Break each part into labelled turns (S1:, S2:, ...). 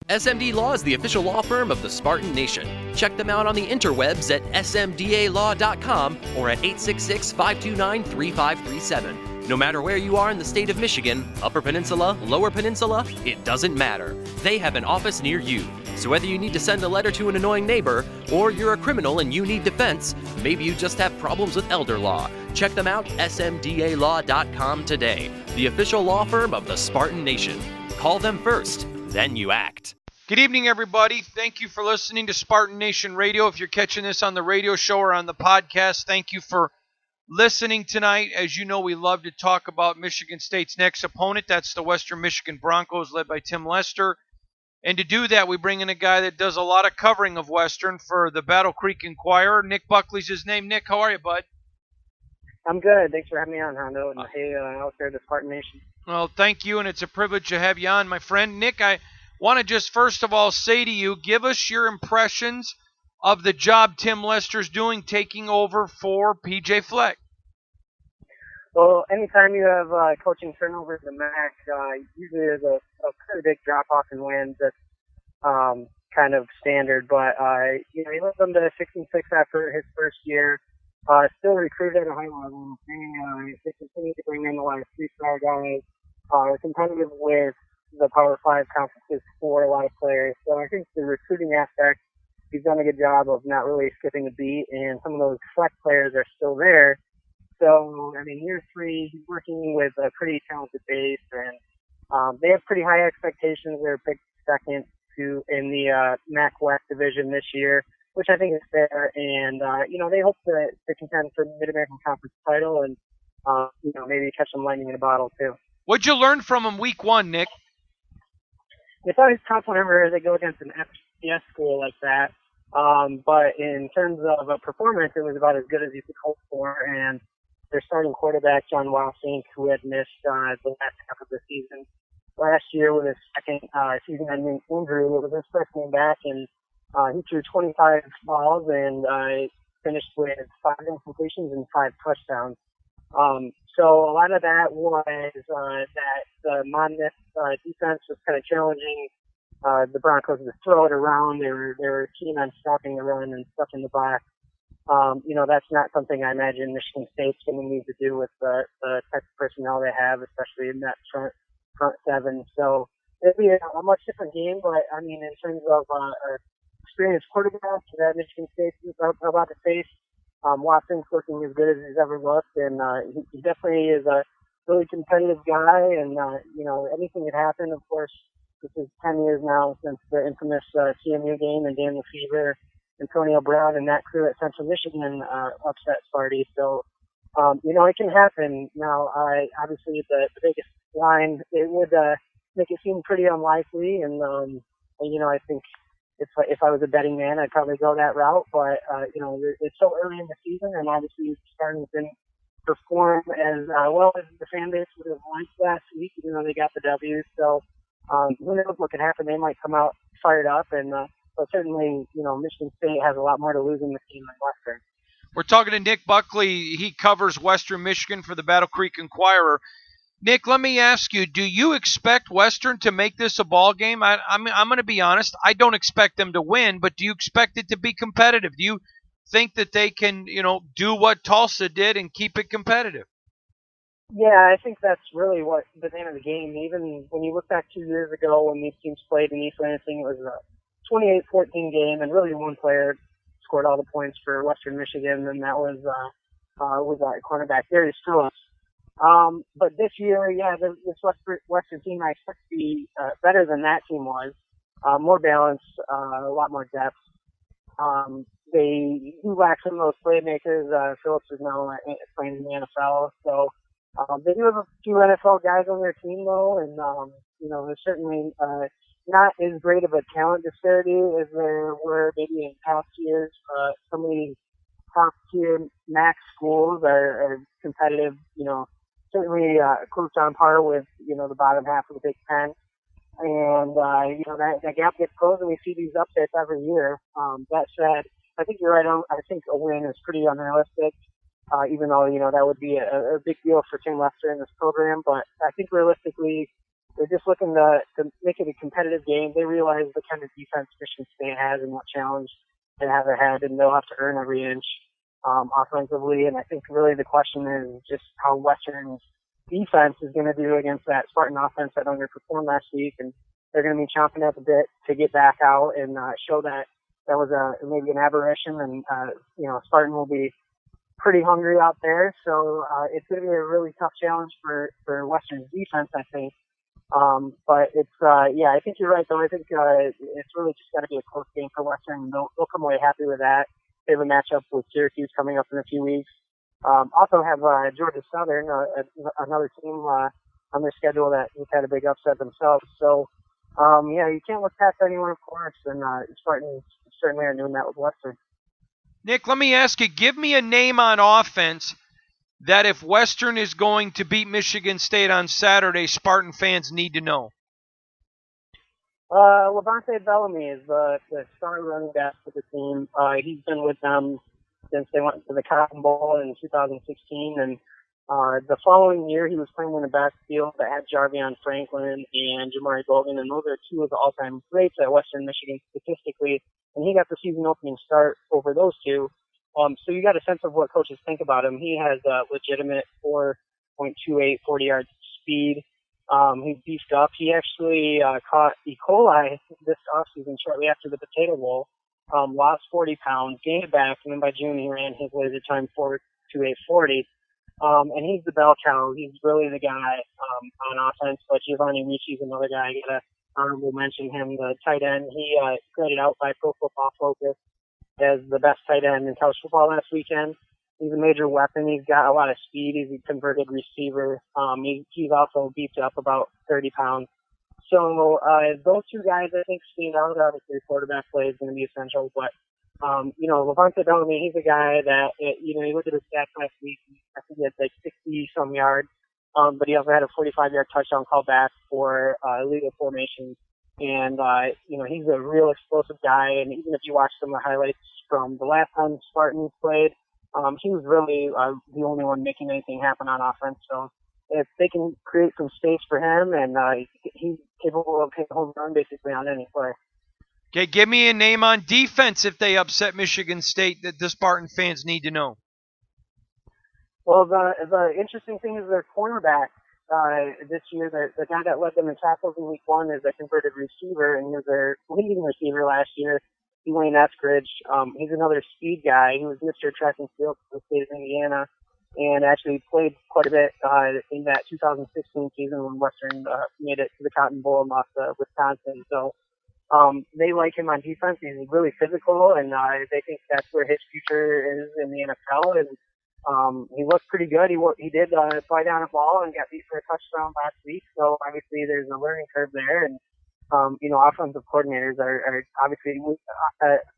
S1: SMD Law is the official law firm of the Spartan Nation. Check them out on the interwebs at smdalaw.com or at 866-529-3537. No matter where you are in the state of Michigan, Upper Peninsula, Lower Peninsula, it doesn't matter. They have an office near you. So whether you need to send a letter to an annoying neighbor, or you're a criminal and you need defense, maybe you just have problems with elder law, check them out, smdalaw.com today. The official law firm of the Spartan Nation. Call them first, then you act.
S2: Good evening, everybody. Thank you for listening to Spartan Nation Radio. If you're catching this on the radio show or on the podcast, thank you for listening tonight. As you know, we love to talk about Michigan State's next opponent. That's the Western Michigan Broncos, led by Tim Lester. And to do that, we bring in a guy that does a lot of covering of Western for the Battle Creek Inquirer. Nick Buckley's his name. Nick, how are you, bud?
S3: I'm good. Thanks for having me on, Hondo. And hey, out there, the Spartan Nation.
S2: Well, thank you, and it's a privilege to have you on, my friend. Nick, I want to just first of all say to you, give us your impressions of the job Tim Lester's doing taking over for P.J. Fleck.
S3: Well, anytime you have coaching turnovers in the MAC, usually there's a pretty big drop-off in wins. That's kind of standard. But, he led them to 6-6 after his first year. Still recruited at a high level. They continue to bring in a lot of three-star guys. Competitive with the Power 5 conferences for a lot of players. So I think the recruiting aspect, he's done a good job of not really skipping a beat, and some of those select players are still there. So, year 3, he's working with a pretty talented base, and they have pretty high expectations. They're picked second in the MAC West division this year, which I think is fair. And, they hope to contend for the Mid-American Conference title and, maybe catch some lightning in a bottle, too.
S2: What'd you learn from him week 1, Nick?
S3: It's always tough whenever they go against an FCS school like that. But in terms of performance, it was about as good as you could hope for. And their starting quarterback, John Wassink, who had missed the last half of the season last year with his second season-ending injury, it was his first game back, and he threw 25 balls and finished with 5 incompletions and 5 touchdowns. So a lot of that was that the Monmouth defense was kind of challenging the Broncos to throw it around. They were keen on stopping the run and stuff in the box. That's not something I imagine Michigan State's going to need to do with the type of personnel they have, especially in that front 7. So it'll be a much different game, but in terms of experienced quarterback that Michigan State is about to face, Watson's looking as good as he's ever looked, and he definitely is a really competitive guy, and anything could happen. Of course, this is 10 years now since the infamous CMU game and Dan Lefevre, Antonio Brown, and that crew at Central Michigan upset Sparty. So, it can happen. Now, obviously the biggest line, it would make it seem pretty unlikely, and I think if I was a betting man, I'd probably go that route. But it's so early in the season, and obviously Spartans didn't perform as well as the fan base would have liked last week, even though they got the W. So who knows what could happen? They might come out fired up, and but certainly Michigan State has a lot more to lose in the team than Western.
S2: We're talking to Nick Buckley. He covers Western Michigan for the Battle Creek Inquirer. Nick, let me ask you, do you expect Western to make this a ball game? I'm going to be honest. I don't expect them to win, but do you expect it to be competitive? Do you think that they can, do what Tulsa did and keep it competitive?
S3: Yeah, I think that's really what the name of the game. Even when you look back 2 years ago when these teams played in East Lansing, it was a 28-14 game, and really one player scored all the points for Western Michigan, and that was our cornerback, Darius Phillips. But this year, this Western team I expect to be better than that team was. More balanced, a lot more depth. They do lack some of those playmakers. Phillips is now playing in the NFL, so they do have a few NFL guys on their team though, and there's certainly not as great of a talent disparity as there were maybe in past years. Some of these top tier MAC schools are competitive, certainly close on par with, the bottom half of the Big Ten. And, that gap gets closed, and we see these upsets every year. That said, I think you're right on. I think a win is pretty unrealistic, even though, that would be a big deal for Tim Lester in this program. But I think realistically, they're just looking to make it a competitive game. They realize the kind of defense Michigan State has and what challenge they haven't had, and they'll have to earn every inch offensively. And I think really the question is just how Western's defense is going to do against that Spartan offense that underperformed last week, and they're going to be chomping at the bit to get back out and show that was maybe an aberration, and Spartan will be pretty hungry out there. So it's going to be a really tough challenge for Western's defense, I think. But it's I think you're right though. I think it's really just got to be a close game for Western. They'll come away happy with that. They have a matchup with Syracuse coming up in a few weeks. Also have Georgia Southern, another team on their schedule that has had a big upset themselves. So you can't look past anyone, of course, and Spartans certainly are doing that with Western.
S2: Nick, let me ask you, give me a name on offense that if Western is going to beat Michigan State on Saturday, Spartan fans need to know.
S3: Levante Bellamy is the star running back for the team. He's been with them since they went to the Cotton Bowl in 2016, and the following year he was playing in the backfield that had Jarvion Franklin and Jamari Bolden, and those are two of the all-time greats at Western Michigan statistically, and he got the season opening start over those two. So you got a sense of what coaches think about him. He has legitimate 4.28 40-yard speed. He's beefed up. He actually caught E. coli this offseason shortly after the Potato Bowl, lost 40 pounds, gained it back, and then by June he ran his laser time 4.28 and he's the bell cow. He's really the guy on offense. But Giovanni Ricci's another guy. I got to honorable mention him, the tight end. He graded out by Pro Football Focus as the best tight end in college football last weekend. He's a major weapon. He's got a lot of speed. He's a converted receiver. He's also beefed up about 30 pounds. So those two guys, I think, stand out. Obviously, quarterback play is going to be essential. But, Levante Bellamy, he's a guy that, you look at his stats last week. I think he had like 60-some yards. But he also had a 45-yard touchdown call back for illegal formation. And, he's a real explosive guy. And even if you watch some of the highlights from the last time Spartans played, he was really the only one making anything happen on offense. So if they can create some space for him, and he's capable of hitting home run basically on any play.
S2: Okay, give me a name on defense if they upset Michigan State that the Spartan fans need to know.
S3: Well, the interesting thing is their cornerback this year. The guy that led them in tackles in week one is a converted receiver, and he was their leading receiver last year. Wayne Eskridge. He's another speed guy. He was Mr. Track and Field for the state of Indiana, and actually played quite a bit in that 2016 season when Western made it to the Cotton Bowl and lost to Wisconsin. So they like him on defense. He's really physical, and they think that's where his future is in the NFL. And he looked pretty good. He did fly down a ball and got beat for a touchdown last week. So obviously there's a learning curve there, and offensive coordinators are obviously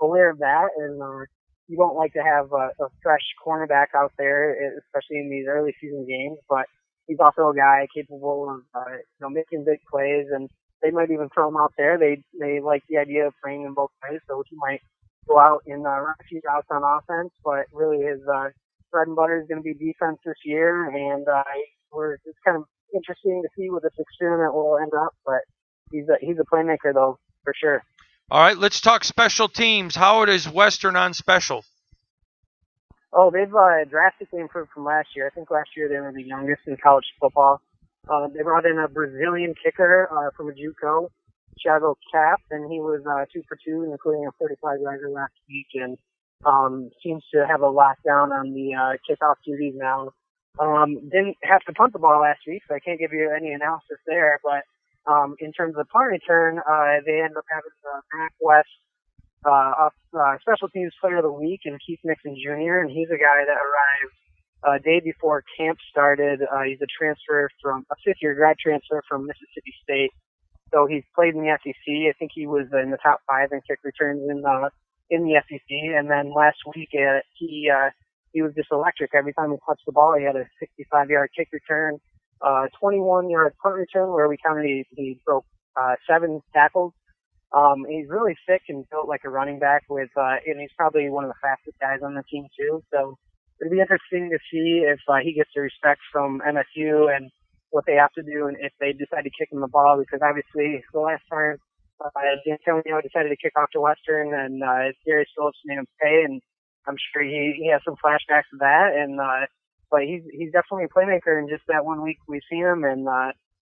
S3: aware of that, and you don't like to have a fresh cornerback out there, especially in these early season games. But he's also a guy capable of making big plays, and they might even throw him out there. They like the idea of playing him both ways, so he might go out and run a few routes on offense. But really, his bread and butter is going to be defense this year, and it's kind of interesting to see where this experiment will end up. But he's a playmaker, though, for sure.
S2: All right, let's talk special teams. How is Western on special?
S3: Oh, they've drastically improved from last year. I think last year they were the youngest in college football. They brought in a Brazilian kicker from a JUCO, Thiago Cap, and he was 2 for 2, including a 45-yarder last week, and seems to have a lockdown on the kickoff duties now. Didn't have to punt the ball last week, so I can't give you any analysis there, but in terms of punt return, they ended up having Mac West special teams player of the week, and Keith Nixon Jr., and he's a guy that arrived a day before camp started. He's a fifth-year grad transfer from Mississippi State. So he's played in the SEC. I think he was in the top 5 in kick returns in the SEC. And then last week, he was just electric. Every time he touched the ball, he had a 65-yard kick return, 21-yard punt return where we counted he broke 7 tackles. He's really thick and built like a running back and he's probably one of the fastest guys on the team too. So it'll be interesting to see if he gets the respect from MSU and what they have to do and if they decide to kick him the ball, because obviously the last time D'Antonio decided to kick off to Western and Darius Phillips made him pay, and I'm sure he has some flashbacks of that. And but he's definitely a playmaker, and just that 1 week we've seen him, and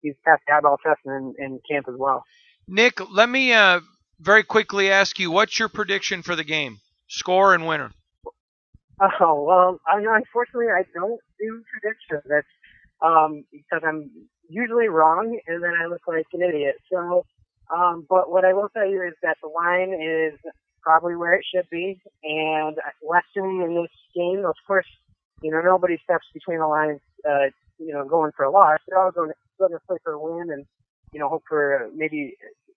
S3: he's passed the eyeball test in camp as well.
S2: Nick, let me very quickly ask you, what's your prediction for the game? Score and winner.
S3: Oh, well, unfortunately, I don't do predictions. That's because I'm usually wrong, and then I look like an idiot. So, but what I will tell you is that the line is probably where it should be, and Western in this game, of course, nobody steps between the lines, going for a loss. They're all going to play for a win, and hope for maybe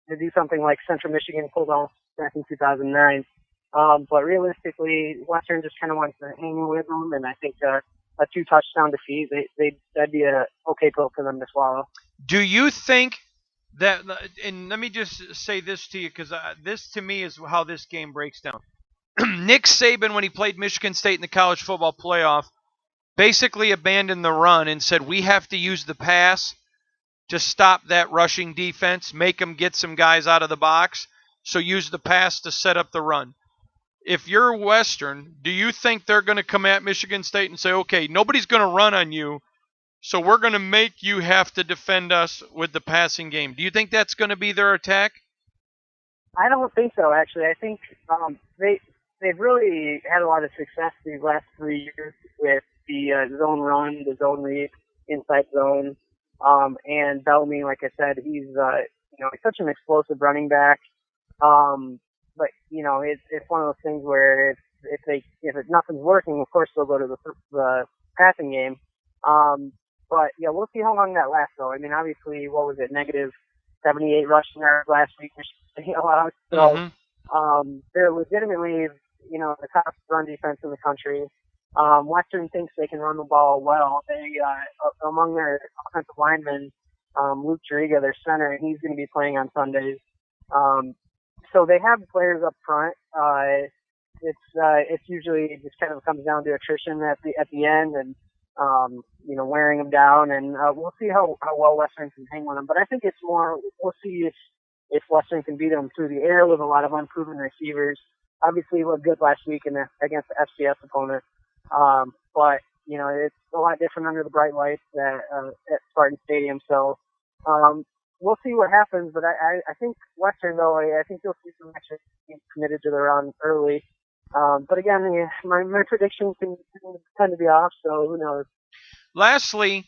S3: to do something like Central Michigan pulled off back in 2009. But realistically, Western just kind of wants to hang with them, and I think a 2-touchdown defeat, that'd be a okay pill for them to swallow.
S2: Do you think that, and let me just say this to you, because this to me is how this game breaks down. Nick Saban, when he played Michigan State in the college football playoff, basically abandoned the run and said, we have to use the pass to stop that rushing defense, make them get some guys out of the box, so use the pass to set up the run. If you're Western, do you think they're going to come at Michigan State and say, okay, nobody's going to run on you, so we're going to make you have to defend us with the passing game? Do you think that's going to be their attack?
S3: I don't think so, actually. I think they've really had a lot of success these last 3 years with the zone run, the zone read, inside zone. And Bellamy, like I said, he's such an explosive running back. But it's one of those things where if nothing's working, of course they'll go to the passing game. But yeah, we'll see how long that lasts, though. I mean, obviously, what was it, negative 78 rushing yards last week, allowed. So they're legitimately the top run defense in the country. Western thinks they can run the ball well. They among their offensive linemen, Luke Juriga, their center, he's going to be playing on Sundays. So they have players up front. It's usually just kind of comes down to attrition at the end, and wearing them down. And we'll see how well Western can hang with them. But I think it's more, we'll see if Western can beat them through the air with a lot of unproven receivers. Obviously, he looked good last week against the FCS opponent. But it's a lot different under the bright lights at Spartan Stadium. So we'll see what happens. But I think Western, though, I think you'll see some extra teams committed to the run early. But again, my predictions can tend to be off, so who knows.
S2: Lastly,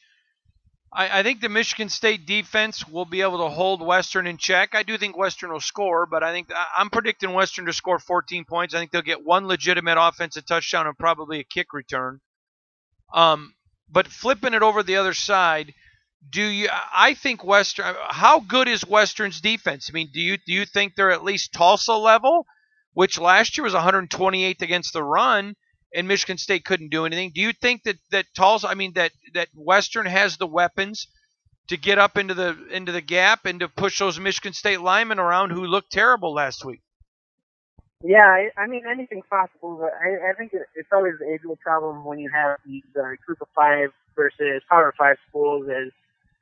S2: I think the Michigan State defense will be able to hold Western in check. I do think Western will score, but I'm predicting Western to score 14 points. I think they'll get one legitimate offensive touchdown and probably a kick return. But flipping it over the other side, I think Western. How good is Western's defense? I mean, do you think they're at least Tulsa level, which last year was 128th against the run, and Michigan State couldn't do anything? Do you think that Tulsa, that Western has the weapons to get up into the gap and to push those Michigan State linemen around who looked terrible last week?
S3: Yeah, anything's possible, but I think it's always the age-old problem when you have these group of five versus Power 5 schools is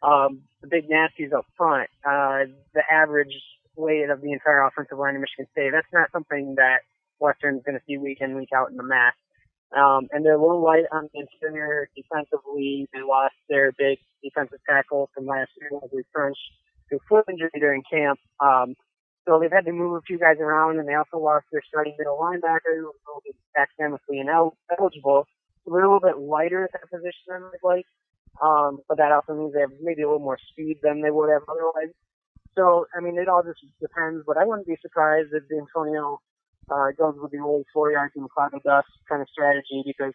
S3: the big nasties up front. The average weight of the entire offensive line of Michigan State, that's not something that Western's going to see week in, week out in the MAC. And they're a little light on the interior defensively. They lost their big defensive tackle from last year, Leslie French, to foot injury during camp. So they've had to move a few guys around, and they also lost their starting middle linebacker, who was a little bit academically ineligible. So they're a little bit lighter at that position than they'd like. But that also means they have maybe a little more speed than they would have otherwise. So, it all just depends. But I wouldn't be surprised if D'Antonio goes with the old 4 yards in the cloud of dust kind of strategy, because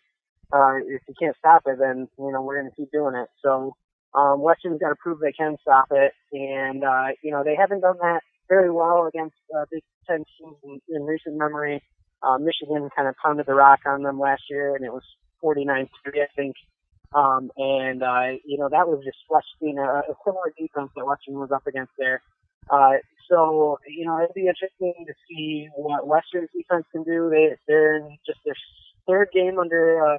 S3: if you can't stop it, then, we're going to keep doing it. So Western's got to prove they can stop it. And, they haven't done that very well against Big Ten teams in recent memory. Michigan kind of pounded the rock on them last year, and it was 49-3, I think. That was just Western, a similar defense that Western was up against there. So, it'd be interesting to see what Western's defense can do. They're in just their third game under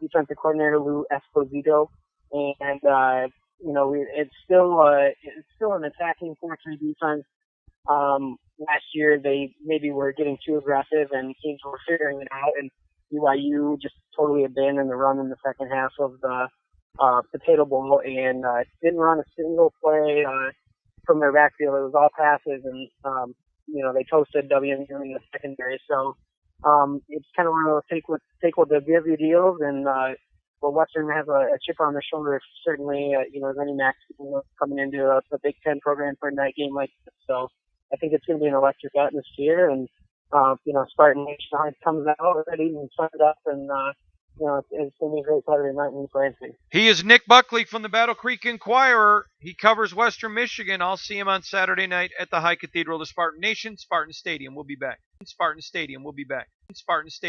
S3: defensive coordinator Lou Esposito. And, it's still an attacking 4-3 defense. Last year they maybe were getting too aggressive and teams were figuring it out, and BYU just totally abandoned the run in the second half of the Potato Bowl and didn't run a single play from their backfield. It was all passes, and they toasted WMU in the secondary. So it's kind of one of those take what they give you deals, and Western has a chip on their shoulder. Certainly, running backs coming into a Big Ten program for a night game like this. So I think it's going to be an electric atmosphere, and Spartan Nation comes out ready and signed up, and it's going to be a great Saturday night in Lansing.
S2: He is Nick Buckley from the Battle Creek Inquirer. He covers Western Michigan. I'll see him on Saturday night at the High Cathedral of Spartan Nation, Spartan Stadium. We'll be back. Spartan Stadium. We'll be back. Spartan Stadium.